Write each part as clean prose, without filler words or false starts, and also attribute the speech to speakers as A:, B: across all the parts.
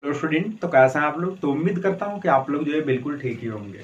A: तो स्टूडेंट तो कैसे हैं आप लोग। तो उम्मीद करता हूं कि आप लोग जो है बिल्कुल ठीक ही होंगे।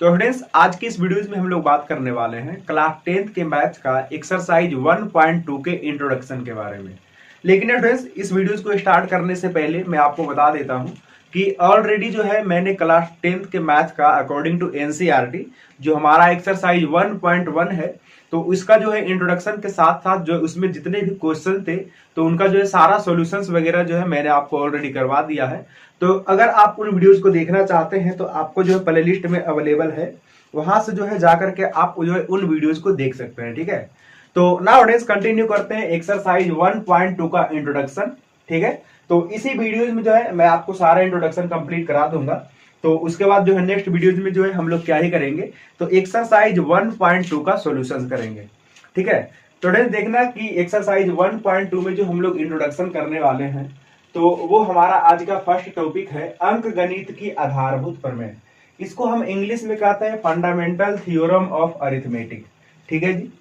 A: तो स्टूडेंट्स आज की इस वीडियोज में हम लोग बात करने वाले हैं क्लास 10th के मैथ्स का एक्सरसाइज 1.2 के इंट्रोडक्शन के बारे में। लेकिन स्टूडेंट्स इस वीडियोज को स्टार्ट करने से पहले मैं आपको बता देता हूं कि ऑलरेडी जो है मैंने क्लास 10th के मैथ्स का अकॉर्डिंग टू एनसीईआरटी जो हमारा एक्सरसाइज 1.1 है तो इसका जो है इंट्रोडक्शन के साथ साथ जो उसमें जितने भी क्वेश्चन थे तो उनका जो है सारा सॉल्यूशंस वगैरह जो है मैंने आपको ऑलरेडी करवा दिया है। तो अगर आप उन वीडियोस को देखना चाहते हैं तो आपको जो है प्ले लिस्ट में अवेलेबल है, वहां से जो है जाकर के आप जो है उन वीडियोस को देख सकते हैं। ठीक है, तो नाउअडेज कंटिन्यू करते हैं एक्सरसाइज 1.2 का इंट्रोडक्शन। ठीक है, तो इसी वीडियोज में जो है मैं आपको सारा इंट्रोडक्शन कंप्लीट करा दूंगा। तो उसके बाद जो है नेक्स्ट वीडियोज में जो है हम लोग क्या ही करेंगे, तो एक्सरसाइज 1.2 का सॉल्यूशन करेंगे। ठीक है, तो देखना कि एक्सरसाइज 1.2 में जो हम लोग इंट्रोडक्शन करने वाले हैं तो वो हमारा आज का फर्स्ट टॉपिक है अंक गणित की आधारभूत प्रमेय। इसको हम इंग्लिश में कहते हैं फंडामेंटल थ्योरम ऑफ अरिथमेटिक। ठीक है जी,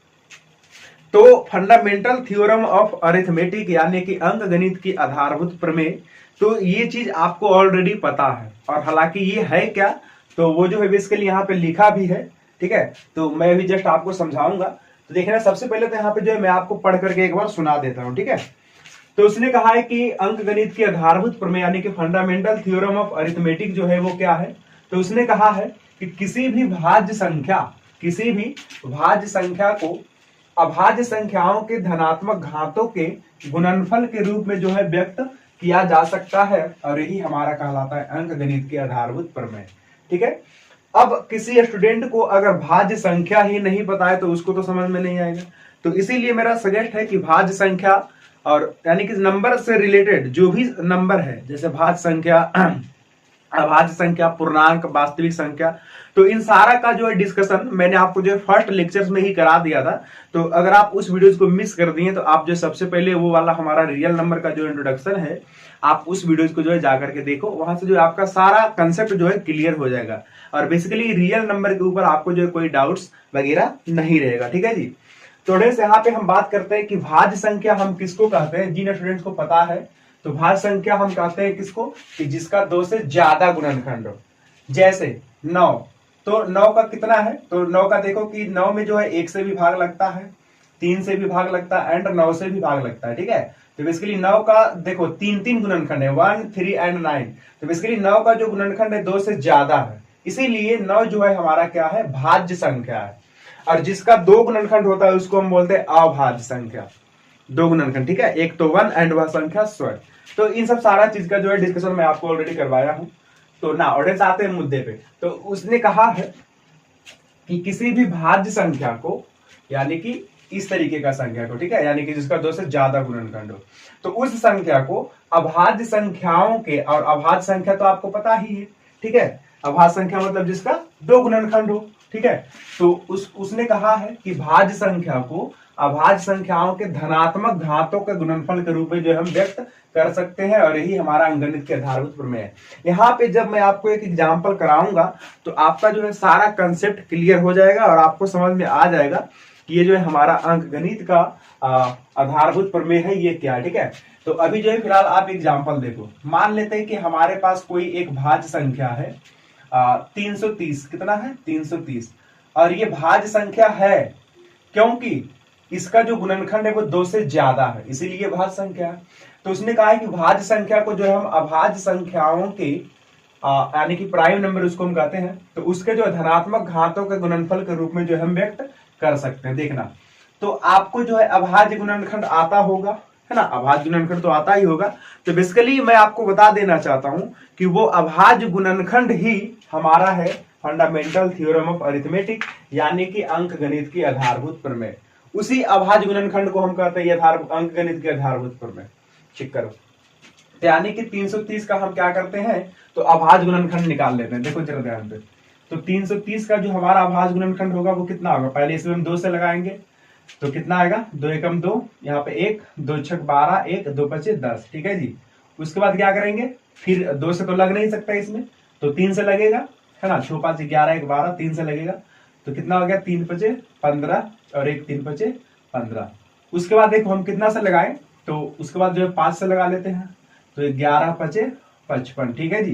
A: तो फंडामेंटल थ्योरम ऑफ अरिथमेटिक यानी कि अंक गणित की आधारभूत प्रमेय, तो ये चीज आपको ऑलरेडी पता है। और हालांकि ये है क्या, तो वो जो है बेसिकली यहाँ पे लिखा भी है। ठीक है, तो मैं भी जस्ट आपको समझाऊंगा। तो देखना सबसे पहले तो यहाँ पे जो है मैं आपको पढ़ करके एक बार सुना देता हूँ। ठीक है, तो उसने कहा है कि अंक गणित की आधारभूत प्रमेय यानी कि फंडामेंटल थ्योरम ऑफ अरिथमेटिक जो है वो क्या है। तो उसने कहा है कि किसी भी भाज्य संख्या को अभाज्य संख्याओं के धनात्मक घातों के गुणनफल के रूप में जो है व्यक्त किया जा सकता है, और यही हमारा कहलाता है अंक गणित की आधारभूत प्रमेय। ठीक है, अब किसी स्टूडेंट को अगर भाज्य संख्या ही नहीं पता है तो उसको तो समझ में नहीं आएगा। तो इसीलिए मेरा सजेस्ट है कि भाज्य संख्या और यानी कि नंबर से रिलेटेड जो भी नंबर है, जैसे भाज्य संख्या, अभाज्य संख्या, पूर्णांक, वास्तविक संख्या, तो इन सारा का जो है डिस्कशन मैंने आपको जो है फर्स्ट लेक्चर्स में ही करा दिया था। तो अगर आप उस वीडियोस को मिस कर दिए तो आप जो सबसे पहले वो वाला हमारा रियल नंबर का जो इंट्रोडक्शन है, आप उस वीडियोस को जो है जाकर के देखो, वहां से जो है आपका सारा कंसेप्ट जो है क्लियर हो जाएगा और बेसिकली रियल नंबर के ऊपर आपको जो है कोई डाउट्स वगैरह नहीं रहेगा। ठीक है जी, तो यहाँ पे हम बात करते हैं कि भाज्य संख्या हम किसको कहते हैं। जिन स्टूडेंट्स को पता है तो भाज्य संख्या हम कहते हैं किसको, कि जिसका 2 से ज्यादा गुणनखंड हो। जैसे 9, तो 9 का कितना है, तो 9 का देखो कि 9 में जो है 1 से भी भाग लगता है, 3 से भी भाग लगता है एंड 9 से भी भाग लगता है। ठीक है, तो बेसिकली 9 का देखो 3 गुणनखंड है, 1, 3 एंड 9। तो बेसिकली 9 का जो गुणनखंड है 2 से ज्यादा है, इसीलिए 9 जो है हमारा क्या है, भाज्य संख्या है। और जिसका 2 गुणनखंड होता है उसको हम बोलते हैं अभाज्य संख्या। 2 गुणनखंड, ठीक है, एक तो 1 एंड वह संख्या स्वयं। तो इन सब सारा चीज का जो है डिस्कशन मैं आपको ऑलरेडी करवाया हूं। तो ना ऑडियंस आते हैं मुद्दे पे। तो उसने कहा है कि किसी भी भाज्य संख्या को, यानी कि इस तरीके का संख्या को, ठीक है, यानी कि जिसका 2 से ज्यादा गुणनखंड हो, तो उस संख्या को अभाज्य संख्याओं के, और अभाज्य संख्या तो आपको पता ही है। ठीक है, अभाज्य संख्या मतलब जिसका 2 गुणनखंड हो। ठीक है, तो उसने कहा है कि भाज्य संख्या को अभाज्य संख्याओं के धनात्मक घातों के गुणनफल के रूप में जो हम व्यक्त कर सकते हैं, और यही हमारा अंकगणित के आधारभूत प्रमेय है। यहाँ पे जब मैं आपको एक एग्जांपल कराऊंगा तो आपका जो है सारा कंसेप्ट क्लियर हो जाएगा और आपको समझ में आ जाएगा कि ये जो है हमारा अंकगणित का आधारभूत प्रमेय है, ये क्या है। ठीक है, तो अभी जो है फिलहाल आप एग्जाम्पल देखो। मान लेते हैं कि हमारे पास कोई एक भाज्य संख्या है 330, कितना है, 330, और ये भाज्य संख्या है क्योंकि इसका जो गुणनखंड है वो 2 से ज्यादा है, इसीलिए भाज्य संख्या है। तो उसने कहा है कि भाज्य संख्या को जो है हम अभाज्य संख्याओं के यानी कि प्राइम नंबर उसको हम कहते हैं, तो उसके जो धनात्मक घातों के गुणनफल के रूप में जो हम व्यक्त कर सकते हैं। देखना, तो आपको जो है अभाज्य गुणनखंड आता होगा, है ना, अभाज्य गुणनखंड तो आता ही होगा। तो बेसिकली मैं आपको बता देना चाहता हूं कि वो अभाज्य गुणनखंड ही हमारा है फंडामेंटल थ्योरम ऑफ अरिथमेटिक, यानी कि अंक गणित की आधारभूत प्रमेय। उसी अभाज्य गुणनखंड को हम कहते हैं अंक गणित की आधारभूत प्रमेय। चेक करो, यानी कि 330 का हम क्या करते हैं, तो अभाज्य गुणनखंड निकाल लेते हैं। देखो जरा ध्यान से, तो 330 का जो हमारा अभाज्य गुणनखंड होगा वो कितना होगा, पहले इसमें हम 2 से लगाएंगे तो कितना आएगा, 2 एकम 2, यहाँ पे 1, 2 छक 12, 1 2 पचे 10। ठीक है जी, उसके बाद क्या करेंगे, फिर 2 से तो लग नहीं सकता इसमें, तो 3 से लगेगा, है ना, 6 5 11 1 12, 3 से लगेगा तो कितना हो गया, 3 पचे 15 और 1 3 पचे 15। उसके बाद देखो हम कितना से लगाएं, तो उसके बाद जो है 5 से लगा लेते हैं, तो 11 पचे 55। ठीक है जी।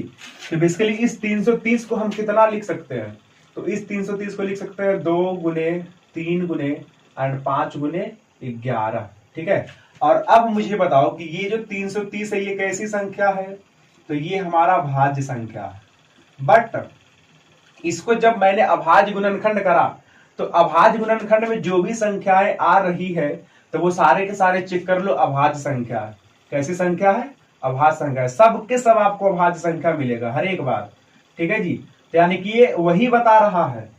A: तो बेसिकली इस 330 को हम कितना लिख सकते हैं, तो इस 330 को लिख सकते हैं 2 गुने 3 गुने एंड 5 गुने 11। ठीक है। और अब मुझे बताओ कि ये जो 330 है ये कैसी संख्या है, तो ये हमारा भाज्य संख्या है। बट इसको जब मैंने अभाज्य गुणनखंड करा तो अभाज्य गुणनखंड में जो भी संख्याएं आ रही है तो वो सारे के सारे चेक कर लो अभाज्य संख्या है। कैसी संख्या है, अभाज्य संख्या है। सब के सब आपको अभाज्य संख्या मिलेगा हर एक बार। ठीक है जी। तो यानी कि ये वही बता रहा है,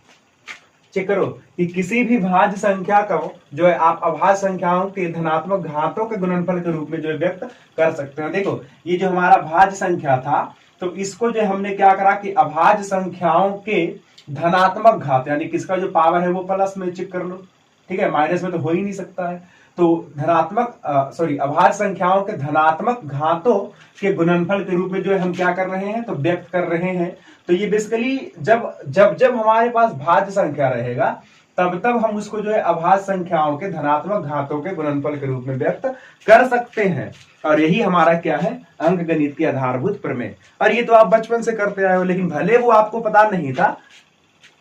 A: चेक करो कि किसी भी भाज्य संख्या को जो है आप अभाज्य संख्याओं के धनात्मक घातों के गुणनफल के रूप में जो है व्यक्त कर सकते हैं। देखो ये जो हमारा भाज्य संख्या था तो इसको जो हमने क्या करा कि अभाज्य संख्याओं के धनात्मक घात, यानी किसका जो पावर है वो प्लस में चेक कर लो। ठीक है, माइनस में तो हो ही नहीं सकता है। तो अभाज्य संख्याओं के धनात्मक घातों के गुणनफल के रूप में जो है हम क्या कर रहे हैं, तो व्यक्त कर रहे हैं। तो ये बेसिकली जब जब जब हमारे पास भाज्य संख्या रहेगा तब तब हम उसको जो है अभाज्य संख्याओं के धनात्मक घातों के गुणनफल के रूप में व्यक्त कर सकते हैं। और यही हमारा क्या है, अंक गणित की आधारभूत प्रमेय। और ये तो आप बचपन से करते आए हो, लेकिन भले वो आपको पता नहीं था,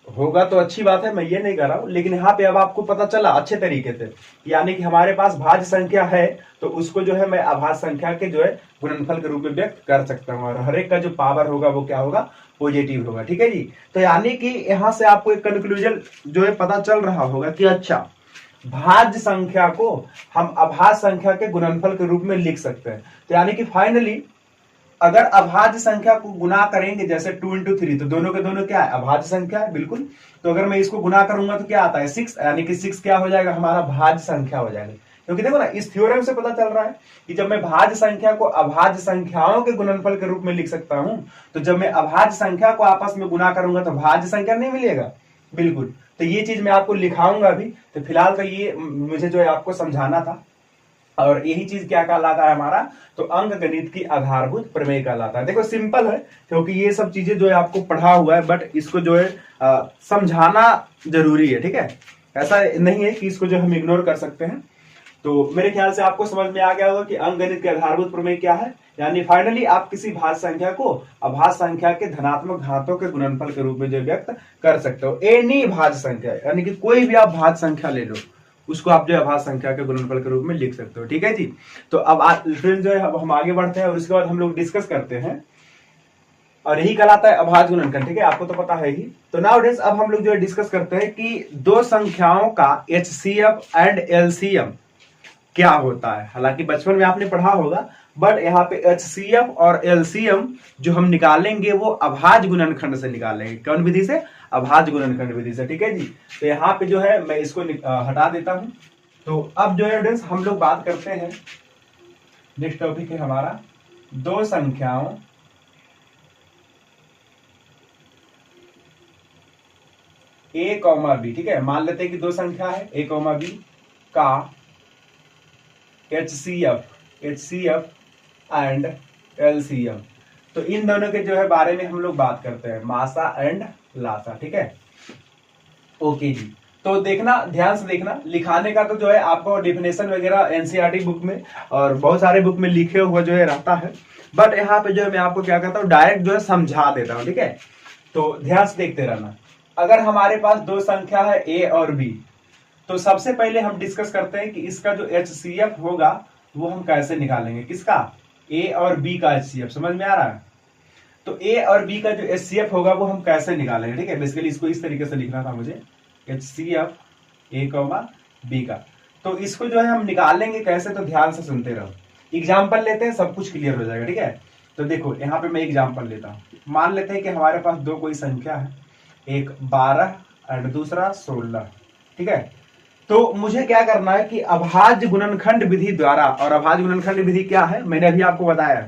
A: होगा तो अच्छी बात है, मैं ये नहीं कर रहा हूं, लेकिन यहाँ पे अब आपको पता चला अच्छे तरीके से। यानी कि हमारे पास भाज्य संख्या है तो उसको जो है मैं अभाज्य संख्या के जो है गुणनफल के रूप में व्यक्त कर सकता हूँ, और हर एक का जो पावर होगा वो क्या होगा, पॉजिटिव होगा। ठीक है जी। तो यानी कि यहाँ से आपको एक कंक्लूजन जो है पता चल रहा होगा कि अच्छा भाज्य संख्या को हम अभाज्य संख्या के गुणनफल के रूप में लिख सकते हैं। तो यानी कि फाइनली अगर अभाज्य संख्या को गुना करेंगे जैसे 2 into 3, तो दोनों के दोनों क्या है, अभाज्य संख्या है बिल्कुल। तो अगर मैं इसको गुना करूंगा तो क्या आता है 6, यानी कि 6 क्या हो जाएगा, हमारा भाज्य संख्या हो जाएगा। क्योंकि देखो ना इस थ्योरम से पता चल रहा है कि जब मैं भाज्य संख्या को अभाज्य संख्याओं के गुणनफल के रूप में लिख सकता हूं, तो जब मैं अभाज्य संख्या को आपस में गुना करूंगा तो भाज्य संख्या नहीं मिलेगा। बिल्कुल। तो ये चीज मैं आपको लिखाऊंगा अभी। तो फिलहाल तो ये मुझे जो है आपको समझाना था, और यही चीज क्या कहलाता है हमारा, तो अंक गणित की आधारभूत प्रमेय कहलाता है। देखो सिंपल है, क्योंकि ये सब चीजें जो है आपको पढ़ा हुआ है, बट इसको जो है समझाना जरूरी है। ठीक है, ऐसा नहीं है कि इसको जो हम इग्नोर कर सकते हैं। तो मेरे ख्याल से आपको समझ में आ गया होगा कि अंक गणित के आधारभूत प्रमेय क्या है। यानी फाइनली आप किसी भाज्य संख्या को अभाज्य संख्या के धनात्मक घातों के गुणनफल के रूप में जो व्यक्त कर सकते हो। एनी भाज्य संख्या, यानी कि कोई भी आप भाज्य संख्या ले लो, उसको आप जो है अभाज्य संख्या के गुणनफल के रूप में लिख सकते हो। ठीक है जी। तो अब फिर जो है अब हम आगे बढ़ते हैं और उसके बाद हम लोग डिस्कस करते हैं, और यही कहलाता है अभाज्य गुणनखंड। ठीक है, आपको तो पता है ही। तो नाउ डेज अब हम लोग जो है डिस्कस करते हैं कि दो संख्याओं का HCF एंड LCM क्या होता है। हालांकि बचपन में आपने पढ़ा होगा, बट यहाँ पे HCF और LCM जो हम निकालेंगे वो अभाज्य गुणनखंड से निकालेंगे। कौन विधि से, अभाज्य गुणनखंड विधि से। ठीक है जी। तो यहाँ पे जो है मैं इसको हटा देता हूं। तो अब जो है हम लोग बात करते हैं, नेक्स्ट टॉपिक है हमारा दो संख्याओं A, B। ठीक है, मान लेते हैं कि दो संख्या है A, B का HCF एंड LCM। तो इन दोनों के जो है बारे में हम लोग बात करते हैं, मासा एंड लासा। ठीक है, ओके जी। तो देखना, ध्यान से देखना, लिखाने का तो जो है आपको डेफिनेशन वगैरह एनसीईआरटी बुक में और बहुत सारे बुक में लिखे हुआ जो है रहता है, बट यहाँ पे जो है मैं आपको क्या करता हूँ, डायरेक्ट जो है समझा देता हूँ। ठीक है, तो ध्यान से देखते रहना। अगर हमारे पास दो संख्या है A और B, तो सबसे पहले हम डिस्कस करते हैं कि इसका जो HCF होगा वो हम कैसे निकालेंगे। किसका, A और B का HCF। समझ में आ रहा है। तो A और B का जो HCF होगा वो हम कैसे निकालेंगे। ठीक है, बेसिकली इसको इस तरीके से लिखना था मुझे, HCF A, B का। तो इसको जो है हम निकालेंगे कैसे, तो ध्यान से सुनते रहो। एग्जाम्पल लेते हैं, सब कुछ क्लियर हो जाएगा। ठीक है, तो देखो यहाँ पे मैं एग्जाम्पल लेता हूँ। मान लेते हैं कि हमारे पास दो कोई संख्या है, एक 12 और दूसरा 16। ठीक है, तो मुझे क्या करना है कि अभाज्य गुणनखंड विधि द्वारा, और अभाज्य गुणनखंड विधि क्या है मैंने अभी आपको बताया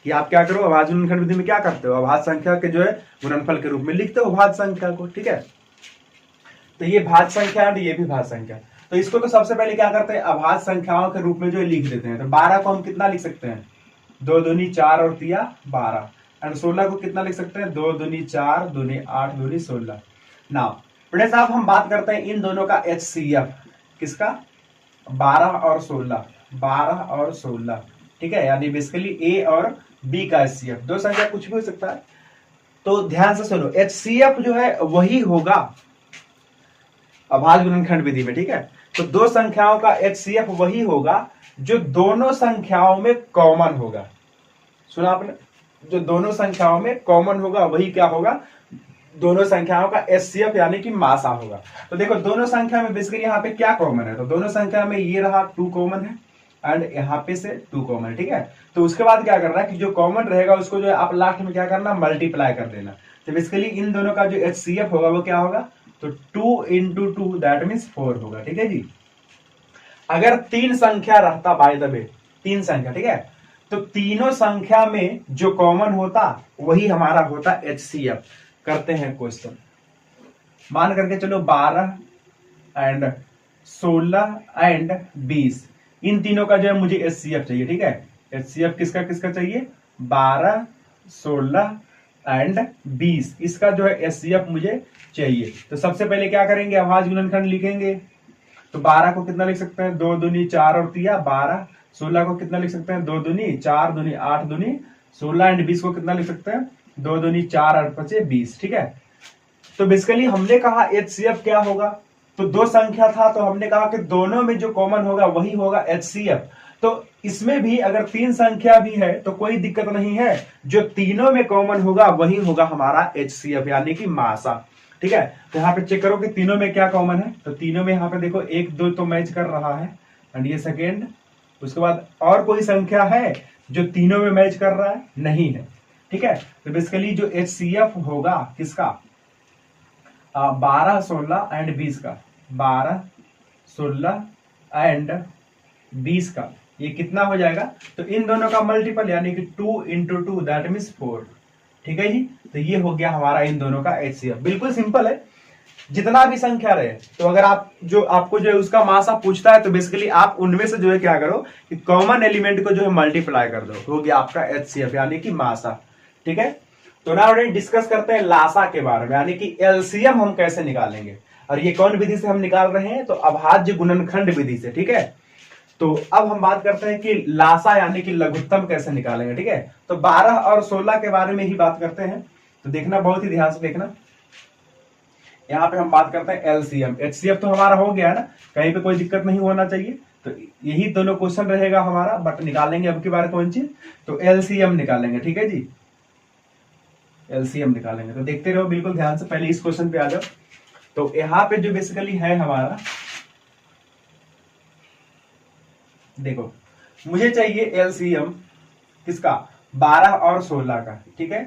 A: कि आप क्या करो, अभाज्य गुणनखंड विधि में क्या करते हो, अभाज्य संख्या के जो है गुणनफल के रूप में लिखते हो भाज्य संख्या को। ठीक है, तो ये भाज्य संख्या और ये भी भाज्य संख्या। तो इसको तो सबसे पहले क्या करते हैं, अभाज्य संख्याओं के रूप में जो है लिख देते हैं। तो 12 को हम कितना लिख सकते हैं, 2 दूनी 4 और 3 12। एंड 16 को कितना लिख सकते हैं, 2 दूनी 4 दूनी 8 दूनी 16। नाउ बड़े साहब हम बात करते हैं इन दोनों का HCF, किसका, 12 और 16, 12 और 16। ठीक है, यानी बेसिकली A और बी का HCF, दो संख्या कुछ भी हो सकता है। तो ध्यान से सुनो, HCF जो है वही होगा अभाज्य गुणनखंड विधि में, ठीक है। तो दो संख्याओं का HCF वही होगा जो दोनों संख्याओं में कॉमन होगा। सुना आपने, जो दोनों संख्याओं में कॉमन होगा वही क्या होगा, दोनों संख्याओं का HCF यानी कि मासा होगा। तो देखो दोनों संख्या में बेसिकली यहाँ पे क्या कॉमन है, तो दोनों संख्या में ये रहा 2 कॉमन है एंड यहाँ पे से 2 कॉमन है, ठीक है। तो उसके बाद क्या करना है कि जो कॉमन रहेगा उसको जो है आप लास्ट में क्या करना, मल्टीप्लाई कर देना। तो बेसिकली इन दोनों का जो HCF होगा वो क्या होगा, तो 2 into 2 दैट मीन्स 4 होगा, ठीक है जी। अगर 3 संख्या रहता बाय द वे, 3 संख्या, ठीक है, तो तीनों संख्या में जो कॉमन होता वही हमारा होता HCF। करते हैं क्वेश्चन, मान करके चलो 12 एंड 16 एंड 20, इन तीनों का जो है मुझे HCF चाहिए, ठीक है। HCF किसका किसका चाहिए, 12, 16 एंड 20, इसका जो है HCF मुझे चाहिए। तो सबसे पहले क्या करेंगे, अभाज्य गुणनखंड लिखेंगे। तो 12 को कितना लिख सकते हैं, 2 दूनी 4 और 3 12। 16 को कितना लिख सकते हैं, 2 दूनी 4 दूनी 8 दूनी 16 एंड 20 को कितना लिख सकते हैं, 2 दूनी 4 और 5 20, ठीक है। तो बेसिकली हमने कहा HCF क्या होगा, तो दो संख्या था तो हमने कहा कि दोनों में जो कॉमन होगा वही होगा HCF। तो इसमें भी अगर 3 संख्या भी है तो कोई दिक्कत नहीं है, जो तीनों में कॉमन होगा वही होगा हमारा HCF यानी कि मासा, ठीक है। तो यहाँ पे चेक करो कि तीनों में क्या कॉमन है, तो तीनों में यहाँ पे देखो 1 2 तो मैच कर रहा है एंड ये सेकेंड। उसके बाद और कोई संख्या है जो तीनों में मैच कर रहा है, नहीं है, ठीक है। तो बेसिकली जो HCF होगा किसका, 12 16 एंड 20 का, 12 16 एंड 20 का, ये कितना हो जाएगा, तो इन दोनों का मल्टीपल यानी कि 2 into 2 दैट मीन्स 4, ठीक है जी। तो ये हो गया हमारा इन दोनों का HCF। बिल्कुल सिंपल है, जितना भी संख्या रहे, तो अगर आप जो आपको जो है उसका मासा पूछता है तो बेसिकली आप उनमें से जो है क्या करो कि कॉमन एलिमेंट को जो है मल्टीप्लाई कर दो, हो गया आपका HCF यानी कि मासा, ठीक है। तो नाउ डिस्कस करते हैं लासा के बारे में, यानी कि LCM हम कैसे निकालेंगे। और ये कौन विधि से हम निकाल रहे हैं, तो अभाज्य गुणनखंड विधि से, ठीक है। तो अब हम बात करते हैं कि लासा यानी कि लघुत्तम कैसे निकालेंगे, ठीक है। तो 12 और 16 के बारे में ही बात करते हैं, तो देखना बहुत ही ध्यान से देखना। यहाँ पे हम बात करते हैं LCM, HCF तो हमारा हो गया है ना, कहीं पे कोई दिक्कत नहीं होना चाहिए। तो यही दोनों क्वेश्चन रहेगा हमारा, बट निकालेंगे अब की बार कौन चीज, तो LCM निकालेंगे, ठीक है जी। LCM निकालेंगे, तो देखते रहो बिल्कुल ध्यान से, पहले इस क्वेश्चन पे आ जाओ। तो यहाँ पे जो बेसिकली है हमारा, देखो मुझे चाहिए LCM किसका, 12 और 16 का, ठीक है।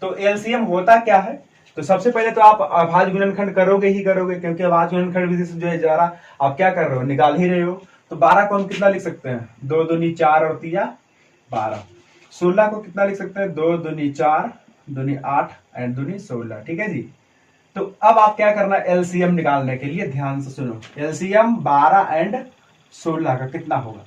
A: तो LCM होता क्या है, तो सबसे पहले तो आप अभाज्य गुणनखंड करोगे ही करोगे, क्योंकि अभाज्य गुणनखंड विधि से जो है जरा आप क्या कर रहे हो, निकाल ही रहे हो। तो 12 को हम कितना लिख सकते हैं, 2 दूनी 4 और 3 12। 16 को कितना लिख सकते हैं, 2 दूनी 4 दूनी 8 एंड दूनी 16, ठीक है जी। तो अब आप क्या करना है, LCM निकालने के लिए ध्यान से सुनो, LCM 12 एंड 16 का कितना होगा,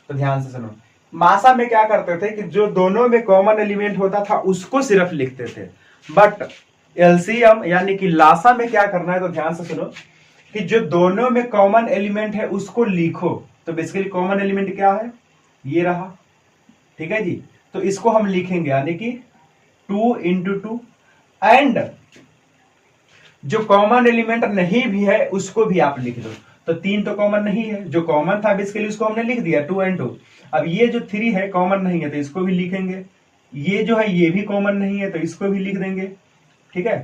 A: तो ध्यान से सुनो। मासा में क्या करते थे कि जो दोनों में कॉमन एलिमेंट होता था उसको सिर्फ लिखते थे, बट LCM यानी कि लासा में क्या करना है, तो ध्यान से सुनो कि जो दोनों में कॉमन एलिमेंट है उसको लिखो। तो बेसिकली कॉमन एलिमेंट क्या है, ये रहा, ठीक है जी। तो इसको हम लिखेंगे यानी कि 2 into 2 एंड जो कॉमन एलिमेंट नहीं भी है उसको भी आप लिख दो। तो 3 तो कॉमन नहीं है, जो कॉमन था बेसिकली उसको हमने लिख दिया 2 and 2। अब ये जो 3 है कॉमन नहीं है तो इसको भी लिखेंगे, ये जो है ये भी कॉमन नहीं है तो इसको भी लिख देंगे, ठीक है।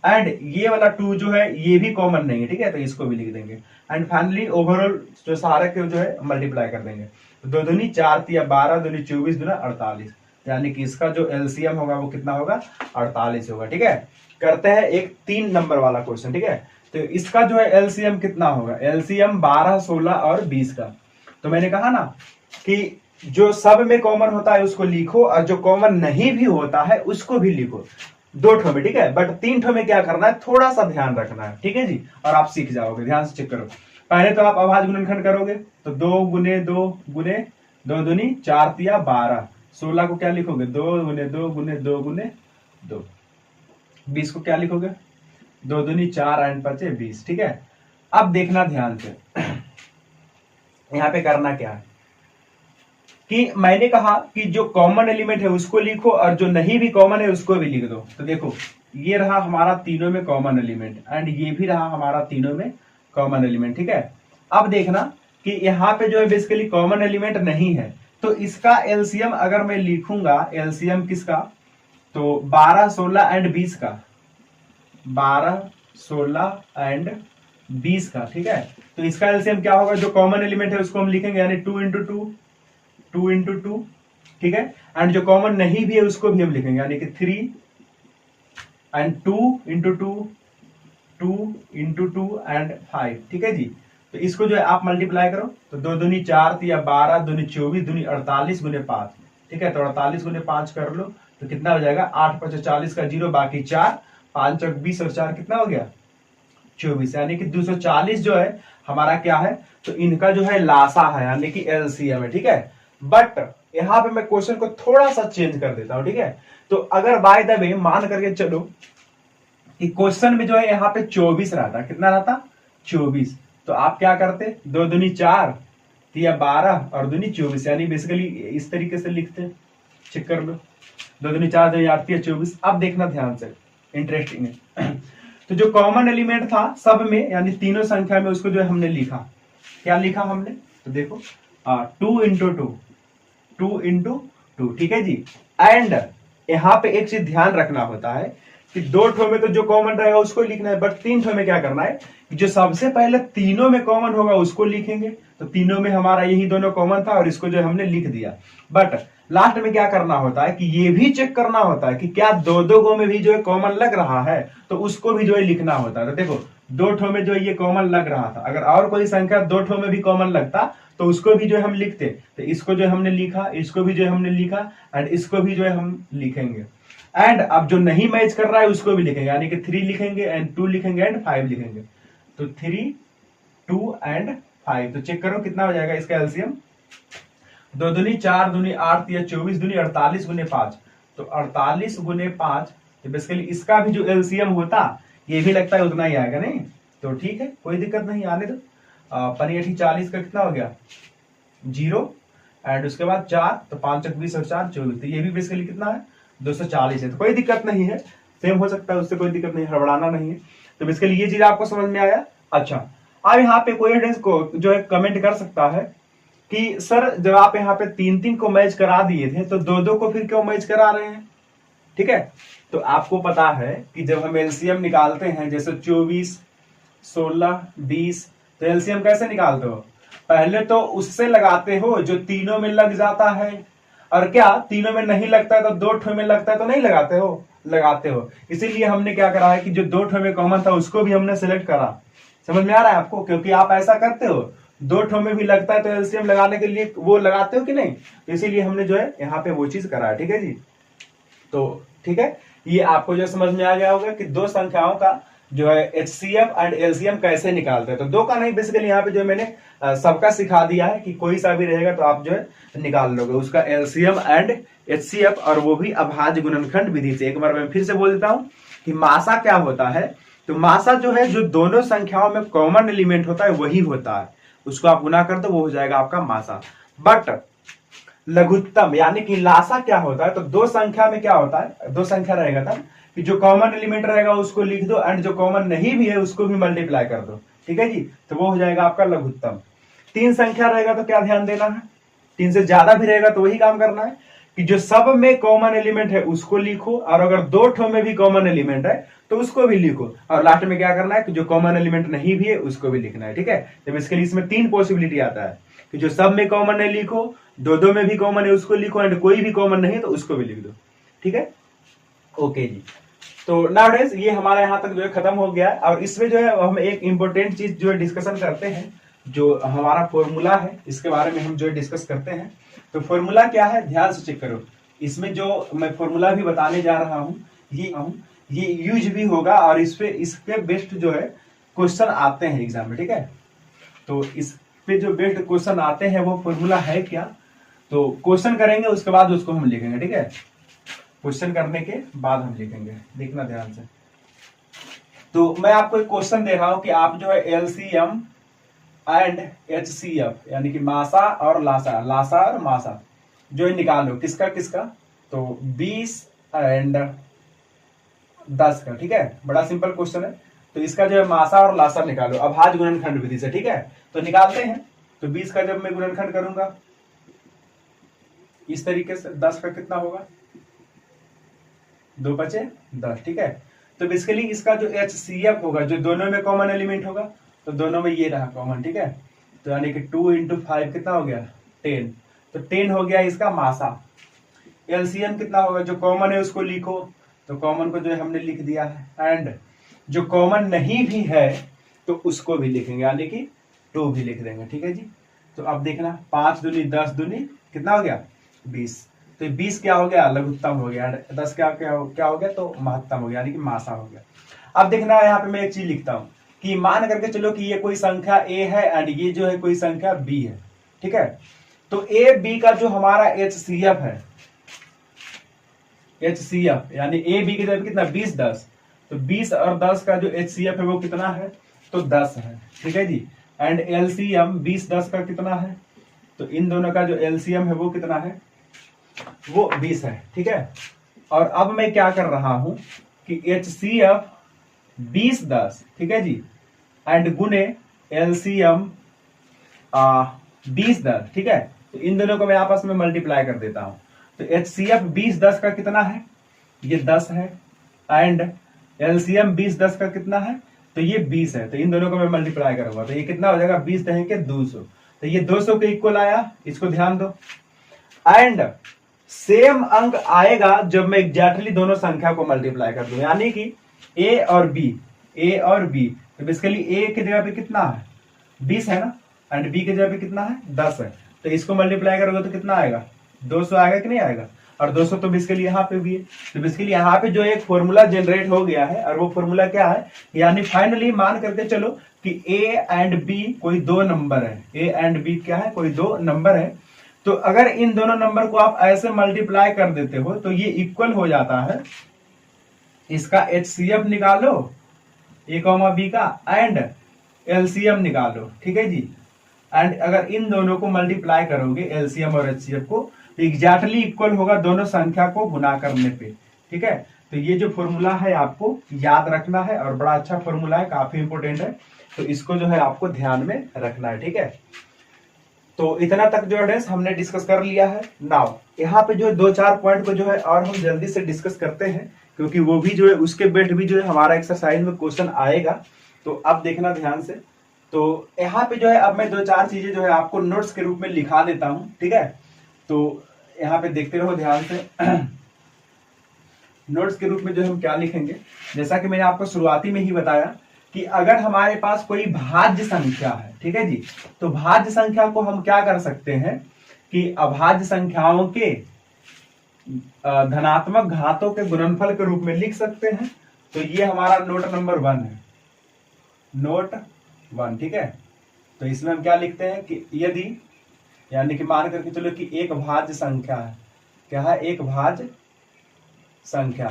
A: एंड ये वाला 2 जो है ये भी कॉमन नहीं है, ठीक है, तो इसको भी लिख देंगे। एंड फाइनली ओवरऑल जो सारे के जो है मल्टीप्लाई कर देंगे। तो 2 दूनी 4 3 12 दूनी 24 दूना 48, यानी कि इसका जो LCM होगा वो कितना होगा, 48 होगा, ठीक है। करते हैं एक 3 नंबर वाला क्वेश्चन, ठीक है। तो इसका जो है LCM कितना होगा, LCM 12 16 और 20 का। तो मैंने कहा ना कि जो सब में कॉमन होता है उसको लिखो और जो कॉमन नहीं भी होता है उसको भी लिखो, 2 ठो में, ठीक है। बट 3 ठो में क्या करना है, थोड़ा सा ध्यान रखना है, ठीक है जी, और आप सीख जाओगे। ध्यान से चेक करो, पहले तो आप अभाज्य गुणनखंड करोगे, तो 2 गुने 2 गुने 2 दूनी 4 3 12। 16 को क्या लिखोगे, 2 गुने 2 गुने 2 गुने 2। 20 को क्या लिखोगे, 2 दूनी 4 एंड 5 20, ठीक है। अब देखना ध्यान से, यहाँ पे करना क्या है, कि मैंने कहा कि जो कॉमन एलिमेंट है उसको लिखो और जो नहीं भी कॉमन है उसको भी लिख दो। तो देखो ये रहा हमारा तीनों में कॉमन एलिमेंट एंड ये भी रहा हमारा तीनों में कॉमन एलिमेंट, ठीक है। अब देखना कि यहाँ पे जो है बेसिकली कॉमन एलिमेंट नहीं है, तो इसका एलसीएम अगर मैं लिखूंगा, एलसीएम किसका, तो 12, 16 एंड 20 का, 12, 16 एंड 20 का, ठीक है। तो इसका एलसीएम क्या होगा, जो कॉमन एलिमेंट है उसको हम लिखेंगे यानी 2 इंटू 2, 2 इंटू 2, ठीक है। एंड जो कॉमन नहीं भी है उसको भी हम लिखेंगे यानी कि 3 एंड 2 इंटू 2, 2 इंटू 2 एंड 5, ठीक है जी। तो इसको जो है आप मल्टीप्लाई करो, तो 2 दूनी 4, 12, दूनी 24, दूनी 48 गुने 5, ठीक है। तो 48 गुने 5 कर लो तो कितना हो जाएगा, 8 5 40 का 0 बाकी 4, 5 चौक 20 और 4 कितना हो गया 24, यानी कि 240 जो है हमारा क्या है, तो इनका जो है लासा है यानी कि एलसीएम है, ठीक है। बट यहां पे मैं क्वेश्चन को थोड़ा सा चेंज कर देता हूं, ठीक है। तो अगर बाय द वे मान करके चलो कि क्वेश्चन में जो है यहाँ पे 24 रहता, कितना रहता 24, तो आप क्या करते, 2 दूनी 4, 12 और दूनी 24, यानी बेसिकली इस तरीके से लिखते, चेक कर लो, 2 दूनी 4, 2 8 24। अब देखना ध्यान से, इंटरेस्टिंग है। तो जो कॉमन एलिमेंट था सब में यानी तीनों संख्या में, उसको जो है हमने लिखा, क्या लिखा हमने, तो देखो 2 इंटू 2, 2 इंटू 2, ठीक है जी। एंड यहाँ पे एक चीज ध्यान रखना होता है कि 2 ठो में तो जो कॉमन रहेगा उसको लिखना है, बट 3 ठो में क्या करना है कि जो सबसे पहले तीनों में कॉमन होगा उसको लिखेंगे। तो तीनों में हमारा यही दोनों कॉमन था और इसको जो हमने लिख दिया। बट लास्ट में क्या करना होता है कि ये भी चेक करना होता है कि क्या 2 गो में भी जो है कॉमन लग रहा है, तो उसको भी जो है लिखना होता है। तो देखो 2 ठो में जो ये कॉमन लग रहा था, अगर और कोई संख्या 2 ठो में भी कॉमन लगता तो उसको भी जो है हम लिखते। तो इसको जो हमने लिखा, इसको भी जो हमने लिखा एंड इसको भी जो है हम लिखेंगे। एंड अब जो नहीं मैच कर रहा है उसको भी लिखेंगे, यानी कि 3 लिखेंगे एंड 2 लिखेंगे एंड 5 लिखेंगे। तो 3, 2 एंड 5, तो चेक करो कितना हो जाएगा इसका एलसीएम, 2 दूनी 4, दूनी 8 या 24, दूनी 48 गुने 5, तो 48 गुने 5, तो बेसिकली इसका भी जो एलसीएम होता ये भी लगता है उतना ही आएगा, नहीं तो ठीक है, कोई दिक्कत नहीं, आने दो। 5 40 का कितना हो गया 0 एंड उसके बाद 4, तो 5 20 और 4 24, तो ये भी बेसिकली कितना है 240 है। तो कोई दिक्कत नहीं है, सेम हो सकता है, उससे कोई दिक्कत नहीं, हड़बड़ाना नहीं है। तो बेसिकली ये चीज आपको समझ में आया। अच्छा, अब यहाँ पे कोई को जो है कमेंट कर सकता है कि सर जब आप यहाँ पे 3 को मैच करा दिए थे तो 2 को फिर क्यों मैच करा रहे हैं, ठीक है। तो आपको पता है कि जब हम एलसीएम निकालते हैं, जैसे 24, 16, 20, तो एलसीएम कैसे निकालते हो, पहले तो उससे लगाते हो जो तीनों में लग जाता है, और क्या तीनों में नहीं लगता है तो 2 ठो में लगता है तो नहीं लगाते हो, लगाते हो। इसीलिए हमने क्या करा है कि जो 2 ठो में कॉमन था उसको भी हमने सिलेक्ट करा। समझ में आ रहा है आपको, क्योंकि आप ऐसा करते हो 2 ठो में भी लगता है तो एलसीएम लगाने के लिए वो लगाते हो कि नहीं, तो इसीलिए हमने जो है यहाँ पे वो चीज करा है, ठीक है जी। तो ठीक है, ये आपको जो समझ में आ गया होगा कि 2 संख्याओं का जो है एचसीएफ एंड एलसीएम कैसे निकालते हैं। तो 2 का नहीं, बेसिकली यहाँ पे जो मैंने सबका सिखा दिया है कि कोई सा भी रहेगा तो आप जो है निकाल लोगे उसका एलसीएम एंड एचसीएफ, और वो भी अभाज्य गुणनखंड विधि से। एक बार मैं फिर से बोल देता हूं कि मासा क्या होता है, तो मासा जो है जो दोनों संख्याओं में कॉमन एलिमेंट होता है वही होता है, उसको आप गुना कर दो वो हो जाएगा आपका मासा। बट लघुत्तम यानी कि लासा क्या होता है, तो 2 संख्या में क्या होता है, 2 संख्या रहेगा तब कि जो कॉमन एलिमेंट रहेगा उसको लिख दो एंड जो कॉमन नहीं भी है उसको भी मल्टीप्लाई कर दो, ठीक है जी। तो वो हो जाएगा आपका लघुत्तम। 3 संख्या रहेगा तो क्या ध्यान देना है, 3 से ज्यादा भी रहेगा तो वही काम करना है कि जो सब में कॉमन एलिमेंट है उसको लिखो, और अगर 2 ठो में भी कॉमन एलिमेंट है तो उसको भी लिखो, और लास्ट में क्या करना है कि जो कॉमन एलिमेंट नहीं भी है उसको भी लिखना है, ठीक है। तो इसके लिए इसमें 3 पॉसिबिलिटी आता है कि जो सब में कॉमन है लिखो, 2 में भी कॉमन है उसको लिखो, एंड कोई भी कॉमन नहीं है तो उसको भी लिख दो, ठीक है। ओके जी, तो नाउडेज ये हमारा यहाँ तक जो है खत्म हो गया है, और इसमें जो है हम एक इंपॉर्टेंट चीज जो है डिस्कशन करते हैं, जो हमारा फॉर्मूला है इसके बारे में हम जो है डिस्कस करते हैं। तो फॉर्मूला क्या है ध्यान से चेक करो, इसमें जो मैं फॉर्मूला भी बताने जा रहा हूँ ये यूज भी होगा, और इसके बेस्ट जो है क्वेश्चन आते हैं एग्जाम में, ठीक है। तो इस पे जो बेस्ट क्वेश्चन आते हैं वो फॉर्मूला है क्या, तो क्वेश्चन करेंगे उसके बाद उसको हम लिखेंगे, ठीक है। क्वेश्चन करने के बाद हम लिखेंगे, देखना ध्यान से। तो मैं आपको एक क्वेश्चन दे रहा हूं कि आप जो है एलसीएम एंड एचसीएफ यानी कि मासा और लासा, लासा और मासा, जो है निकालो किसका किसका, तो 20 एंड 10 का। ठीक है, बड़ा सिंपल क्वेश्चन है। तो इसका जो है मासा और लासा निकालो अभाज्य गुणनखंड विधि से। ठीक है, तो निकालते हैं। तो 20 का जब मैं गुणनखंड करूंगा इस तरीके से, 10 का कितना होगा, 2 बचे 10। ठीक है, तो बेसिकली इसका जो HCF होगा, जो दोनों में कॉमन एलिमेंट होगा, तो दोनों में ये रहा कॉमन। ठीक है, तो यानी कि 2 × 5 कितना हो गया, 10। तो 10 हो गया इसका मासा। LCM कितना होगा, जो कॉमन है उसको लिखो, तो कॉमन को जो है हमने लिख दिया है, एंड जो कॉमन नहीं भी है तो उसको भी लिखेंगे, यानी कि 2 भी लिख देंगे। ठीक है जी, तो अब देखना 5 दूनी 10 दूनी कितना हो गया, 20। तो 20 क्या हो गया, लघुत्तम हो गया, 10 क्या क्या हो गया, तो महत्तम हो गया, यानी कि मासा हो गया। अब देखना यहाँ पे मैं एक चीज लिखता हूँ कि मान करके चलो कि ये कोई संख्या A है एंड ये जो है कोई संख्या B है। ठीक है, तो A B का जो हमारा HCF है, HCF यानी A B की जगह कितना, 20 10, तो 20 और 10 का जो HCF है वो कितना है, तो 10 है। ठीक है जी, एंड LCM 20 10 का कितना है, तो इन दोनों का जो LCM है वो कितना है, वो 20 है। ठीक है, और अब मैं क्या कर रहा हूं कि HCF 20 10, ठीक है जी, एंड गुने LCM 20 10। ठीक है, तो इन दोनों को मैं आपस में मल्टीप्लाई कर देता हूं। तो HCF 20 10 का कितना है, ये 10 है, एंड LCM 20 10 का कितना है, तो ये 20 है। तो इन दोनों को मैं मल्टीप्लाई करूंगा, तो ये कितना हो जाएगा, 20 दहें के 200। तो ये 200 के इक्वल आया, इसको ध्यान दो। एंड सेम अंक आएगा जब मैं एग्जैक्टली दोनों संख्या को मल्टीप्लाई कर दूं, यानी कि A और B। तो बेसिकली A की जगह पे कितना है, 20 है ना, एंड B की जगह पे कितना है, 10 है। तो इसको मल्टीप्लाई करोगे तो कितना आएगा, 200 आएगा कि नहीं आएगा, और 200 तो बेसिकली यहाँ पे भी है। तो बेसिकली यहाँ पे जो एक फॉर्मूला जनरेट हो गया है, और वो फॉर्मूला क्या है, यानी फाइनली मान करके चलो कि A एंड B कोई 2 नंबर है, A एंड B क्या है, कोई 2 नंबर है। तो अगर इन दोनों नंबर को आप ऐसे मल्टीप्लाई कर देते हो तो ये इक्वल हो जाता है, इसका HCF निकालो A, B का, एंड LCM निकालो। ठीक है जी, एंड अगर इन दोनों को मल्टीप्लाई करोगे LCM और HCF को, तो एग्जैक्टली इक्वल होगा दोनों संख्या को गुना करने पे। ठीक है, तो ये जो फॉर्मूला है आपको याद रखना है, और बड़ा अच्छा फॉर्मूला है, काफी इंपोर्टेंट है, तो इसको जो है आपको ध्यान में रखना है। ठीक है, तो इतना तक जो है हमने डिस्कस कर लिया है। नाउ यहाँ पे जो है 2-4 पॉइंट को जो है और हम जल्दी से डिस्कस करते हैं, क्योंकि वो भी जो है उसके बेट भी जो है हमारा एक्सरसाइज में क्वेश्चन आएगा। तो अब देखना ध्यान से। तो यहाँ पे जो है अब मैं 2-4 चीजें जो है आपको नोट्स के रूप में लिखा देता हूँ। ठीक है, तो यहाँ पे देखते रहो ध्यान से। नोट्स के रूप में जो हम क्या लिखेंगे, जैसा कि मैंने आपको शुरुआती में ही बताया कि अगर हमारे पास कोई भाज्य संख्या है, ठीक है जी, तो भाज्य संख्या को हम क्या कर सकते हैं कि अभाज्य संख्याओं के धनात्मक घातों के गुणनफल के रूप में लिख सकते हैं। तो ये हमारा नोट नंबर 1 है, नोट 1। ठीक है, तो इसमें हम क्या लिखते हैं कि यदि, यानी कि मान करके चलो कि एक भाज्य संख्या है, क्या है, एक भाज्य संख्या।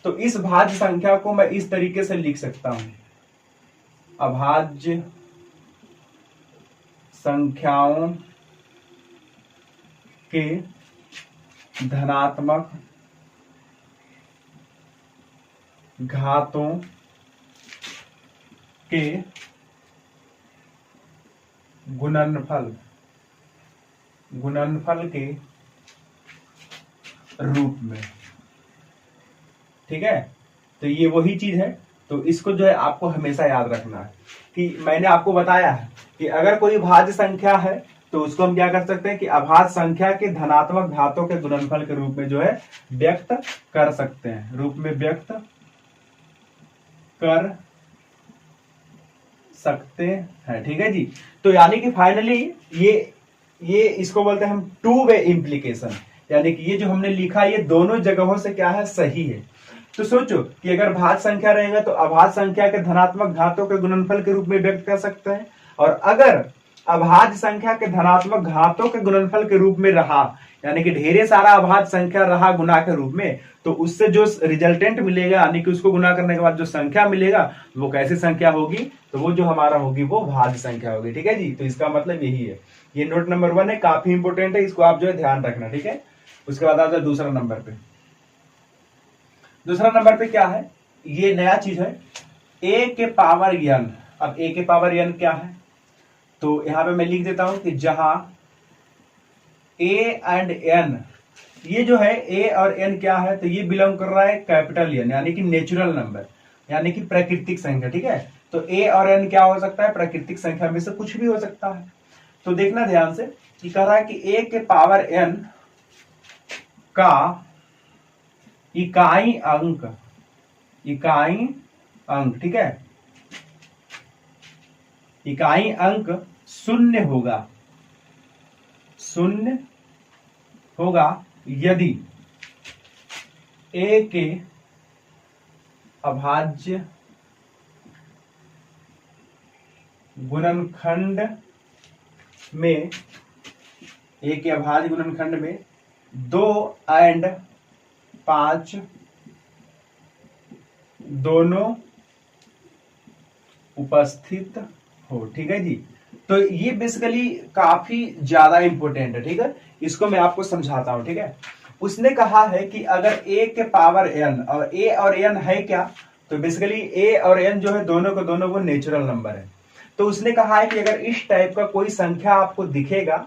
A: तो इस भाज्य संख्या को मैं इस तरीके से लिख सकता हूं, अभाज्य संख्याओं के धनात्मक घातों के गुणनफल के रूप में। ठीक है, तो ये वही चीज है। तो इसको जो है आपको हमेशा याद रखना है कि मैंने आपको बताया है कि अगर कोई भाज्य संख्या है तो उसको हम क्या कर सकते हैं कि अभाज्य संख्या के धनात्मक घातों के गुणनफल के रूप में जो है व्यक्त कर सकते हैं, रूप में व्यक्त कर सकते हैं। ठीक है जी, तो यानी कि फाइनली ये इसको बोलते हैं हम 2 वे इम्प्लीकेशन, यानी कि ये जो हमने लिखा ये दोनों जगहों से क्या है, सही है। तो सोचो कि अगर भाज्य संख्या रहेगा तो अभाज्य संख्या के धनात्मक घातों के गुणनफल के रूप में व्यक्त कर सकते हैं, और अगर अभाज्य संख्या के धनात्मक घातों के गुणनफल के रूप में रहा, यानी कि ढेरे सारा अभाज्य संख्या रहा गुना के रूप में, तो उससे जो रिजल्टेंट मिलेगा, यानी कि उसको गुना करने के बाद जो संख्या मिलेगा वो कैसी संख्या होगी, तो वो जो हमारा होगी वो भाज्य संख्या होगी। ठीक है जी, तो इसका मतलब यही है। ये नोट नंबर 1 है, काफी इंपोर्टेंट है, इसको आप जो है ध्यान रखना। ठीक है, उसके बाद आता है दूसरा नंबर पे। दूसरा नंबर पे क्या है, ये नया चीज है, a के पावर n। अब a के पावर n क्या है, तो यहां पे मैं लिख देता हूं कि जहां a एंड n, ये जो है a और n क्या है, तो ये बिलोंग कर रहा है कैपिटल n, यानी कि नेचुरल नंबर, यानी कि प्राकृतिक संख्या। ठीक है, तो a और n क्या हो सकता है, प्राकृतिक संख्या में से कुछ भी हो सकता है। तो देखना ध्यान से कि कह रहा है कि a के पावर n का इकाई अंक, ठीक है, इकाई अंक शून्य होगा यदि a के अभाज्य गुणनखंड में, a के अभाज्य गुणनखंड में 2 एंड 5 दोनों उपस्थित हो। ठीक है जी, तो ये बेसिकली काफी ज्यादा इंपॉर्टेंट है। ठीक है, इसको मैं आपको समझाता हूं। ठीक है, उसने कहा है कि अगर a के पावर n, और a और n है क्या, तो बेसिकली a और n जो है दोनों को नेचुरल नंबर है। तो उसने कहा है कि अगर इस टाइप का कोई संख्या आपको दिखेगा,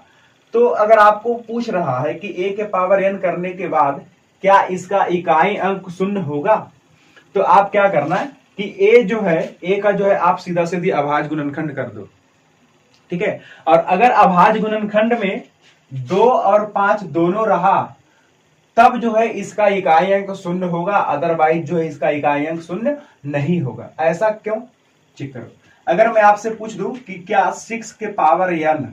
A: तो अगर आपको पूछ रहा है कि a के पावर n करने के बाद क्या इसका इकाई अंक शून्य होगा, तो आप क्या करना है कि a जो है, a का जो है आप सीधा सीधी अभाज्य गुणनखंड कर दो। ठीक है, और अगर अभाज्य गुणनखंड में 2 और 5 दोनों रहा, तब जो है इसका इकाई अंक शून्य होगा, अदरवाइज जो है इसका इकाई अंक शून्य नहीं होगा। ऐसा क्यों, चेक करो। अगर मैं आपसे पूछ दूं कि क्या 6 के पावर n,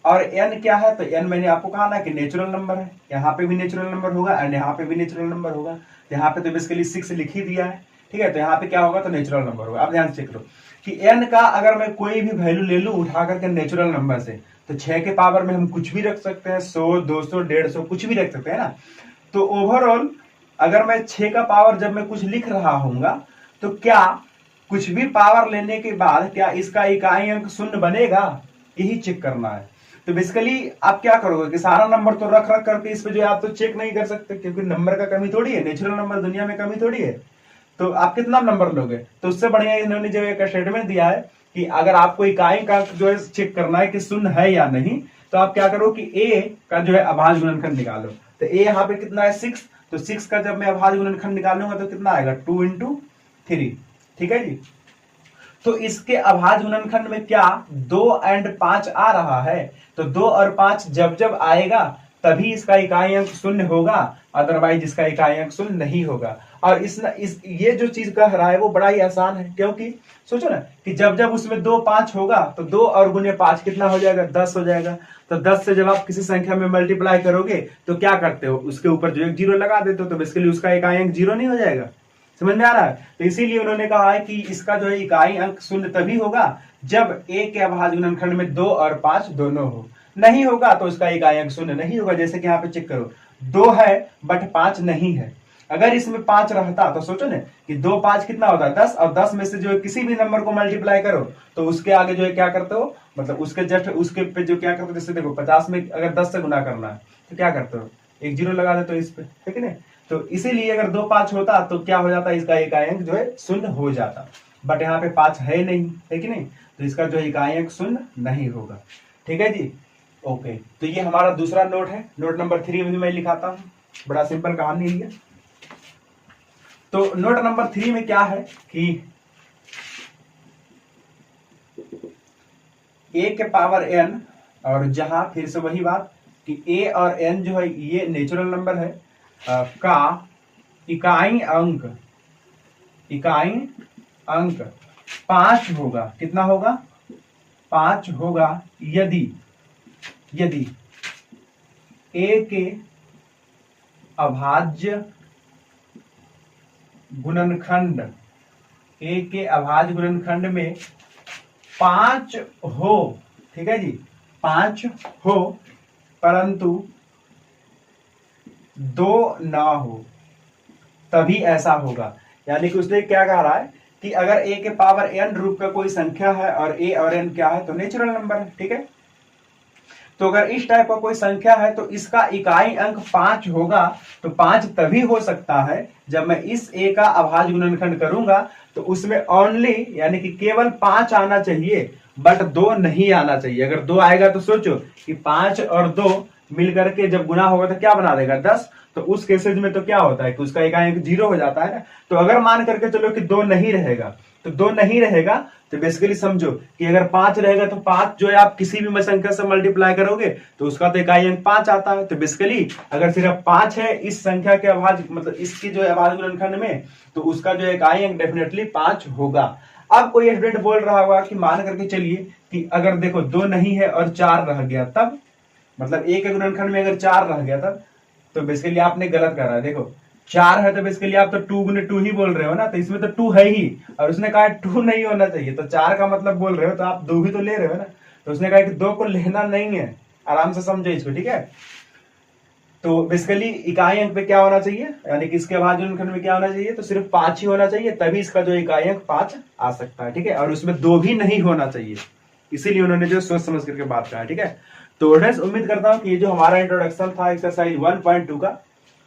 A: और n क्या है, तो n मैंने आपको कहा ना कि नेचुरल नंबर है, यहाँ पे भी नेचुरल नंबर होगा एंड यहाँ पे भी नेचुरल नंबर होगा। यहाँ पे तो बेसिकली 6 लिख ही दिया है। ठीक है, तो यहाँ पे क्या होगा, तो नेचुरल नंबर होगा। अब ध्यान से चेक करो कि n का अगर मैं कोई भी वैल्यू ले लूं उठा करके नेचुरल नंबर से, तो 6 के पावर में हम कुछ भी रख सकते हैं, 100, 200, 150 कुछ भी रख सकते हैं ना। तो ओवरऑल अगर मैं 6 का पावर जब मैं कुछ लिख रहा हूंगा, तो क्या कुछ भी पावर लेने के बाद क्या इसका इकाई अंक शून्य बनेगा, यही चेक करना है। तो बेसिकली आप क्या करोगे कि सारा नंबर तो रख करके इस पे जो है आप तो चेक नहीं कर सकते, क्योंकि नंबर का कमी थोड़ी है, नेचुरल नंबर दुनिया में कमी थोड़ी है। तो आप कितना नंबर लोगे, तो उससे बढ़िया इन्होंने जो एक स्टेटमेंट दिया है कि अगर आपको इकाई का जो है चेक करना है कि शून्य है या नहीं, तो आप क्या करो कि a का जो है अभाज्य गुणनखंड निकालो। तो a यहाँ पे कितना है, 6, तो 6 का जब मैं अभाज्य गुणनखंड निकालूंगा तो कितना आएगा, 2 × 3। ठीक है जी, तो इसके अभाज्य गुणनखंड में क्या 2 एंड 5 आ रहा है, तो 2 और 5 जब जब आएगा तभी इसका इकाई अंक शून्य होगा, अदरवाइज इसका इकाई अंक शून्य नहीं होगा। और ये जो चीज कह रहा है वो बड़ा ही आसान है, क्योंकि सोचो ना कि जब जब उसमें 2 5 होगा तो 2 और गुने 5 कितना हो जाएगा, 10 हो जाएगा। तो 10 से जब आप किसी संख्या में मल्टीप्लाई करोगे तो क्या करते हो, उसके ऊपर जो एक जीरो लगा देते हो, तो बेसिकली उसका इकाई अंक जीरो नहीं हो जाएगा। समझ में आ रहा है? तो इसीलिए उन्होंने कहा है कि इसका जो है इकाई अंक शून्य तभी होगा जब a के अभाज्य गुणनखंड में 2 और 5 दोनों हो, नहीं होगा तो उसका इकाई अंक शून्य नहीं होगा। जैसे कि यहाँ पे चेक करो, 2 है बट 5 नहीं है। अगर इसमें 5 रहता तो सोचो ना कि 2 5 कितना होता है, 10, और 10 में से जो है किसी भी नंबर को मल्टीप्लाई करो तो उसके आगे जो है क्या करते हो, मतलब उसके जस्ट उसके पे जो क्या करते हो, जैसे देखो 50 में अगर 10 से गुना करना है तो क्या करते हो, एक जीरो लगा देते हो इस पे, है कि नहीं। तो इसीलिए अगर 2 5 होता तो क्या हो जाता, इसका इकाई अंक जो है शून्य हो जाता, बट यहाँ पे 5 है नहीं, है कि नहीं, तो इसका जो इकाई अंक शून्य नहीं होगा। ठीक है जी, ओके। तो ये हमारा दूसरा नोट है। नोट नंबर 3 में मैं लिखाता हूँ, बड़ा सिंपल कहानी है। तो नोट नंबर 3 में क्या है कि a के पावर n, और जहां फिर से वही बात कि a और n जो है ये नेचुरल नंबर है, का इकाई अंक 5 होगा। कितना होगा, 5 होगा यदि a के अभाज्य गुणनखंड में 5 हो। ठीक है जी, 5 हो परंतु 2 ना हो, तभी ऐसा होगा। यानी कि उसने क्या कह रहा है कि अगर a के पावर n रूप का कोई संख्या है और a और n क्या है, तो नेचुरल नंबर है। ठीक है, तो अगर इस टाइप का कोई संख्या है तो इसका इकाई अंक 5 होगा। तो 5 तभी हो सकता है जब मैं इस a का अभाज्य गुणनखंड करूंगा तो उसमें ओनली यानी कि केवल 5 आना चाहिए, बट 2 नहीं आना चाहिए। अगर 2 आएगा तो सोचो कि 5 और 2 मिलकर के जब गुना होगा तो क्या बना देगा 10। तो उस केसेज में तो क्या होता है कि उसका इकाई अंक 0 हो जाता है ना। तो अगर मान करके चलो कि 2 नहीं रहेगा, तो 2 नहीं रहेगा तो बेसिकली समझो कि अगर 5 रहेगा तो 5 जो है आप किसी भी संख्या से मल्टीप्लाई करोगे तो उसका तो इकाई अंक 5 आता है। तो बेसिकली अगर सिर्फ 5 है इस संख्या के अभाज्य मतलब इसकी जो है अभाज्य गुणनखंड में, तो उसका जो इकाई अंक डेफिनेटली 5 होगा। अब कोई स्टूडेंट बोल रहा होगा कि मान करके चलिए कि अगर देखो 2 नहीं है और 4 रह गया, तब मतलब a के गुणनखंड में अगर 4 रह गया तब, तो बेसिकली आपने गलत करा है। देखो 4 है तो बेसिकली आप तो 2 गुने 2 ही बोल रहे हो ना, तो इसमें तो 2 है ही और उसने कहा 2 नहीं होना चाहिए, तो 4 का मतलब बोल रहे हो तो आप 2 भी तो ले रहे हो ना। तो उसने कहा कि 2 को लेना नहीं है, आराम से समझो इसको, ठीक है। तो बेसिकली इकाई अंक पे क्या होना चाहिए, यानी कि इसके अभाज्य गुणनखंड में क्या होना चाहिए, तो सिर्फ 5 ही होना चाहिए, तभी इसका जो इकाई अंक 5 आ सकता है, ठीक है। और उसमें 2 भी नहीं होना चाहिए, इसीलिए उन्होंने जो सोच समझ करके बात कहा, ठीक है। तो फ्रेंड्स उम्मीद करता हूँ कि ये जो हमारा इंट्रोडक्शन था एक्सरसाइज 1.2 का,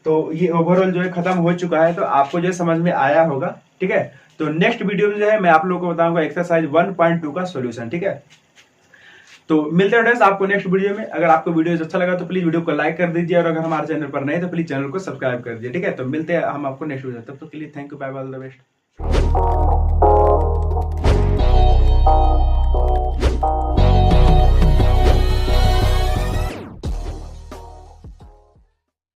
A: तो ये ओवरऑल जो है खत्म हो चुका है, तो आपको जो समझ में आया होगा, ठीक है। तो नेक्स्ट वीडियो में जो है मैं आप लोगों को बताऊंगा एक्सरसाइज 1.2 का सॉल्यूशन, ठीक है। तो मिलते हैं फ्रेंड्स आपको नेक्स्ट वीडियो में। अगर आपको वीडियो अच्छा लगा तो प्लीज वीडियो को लाइक कर दीजिए, और अगर हमारे चैनल पर नए तो प्लीज चैनल को सब्सक्राइब कर दीजिए, ठीक है। तो मिलते हैं हम आपको नेक्स्ट वीडियो, तब तक के लिए thank you, bye bye, all the best.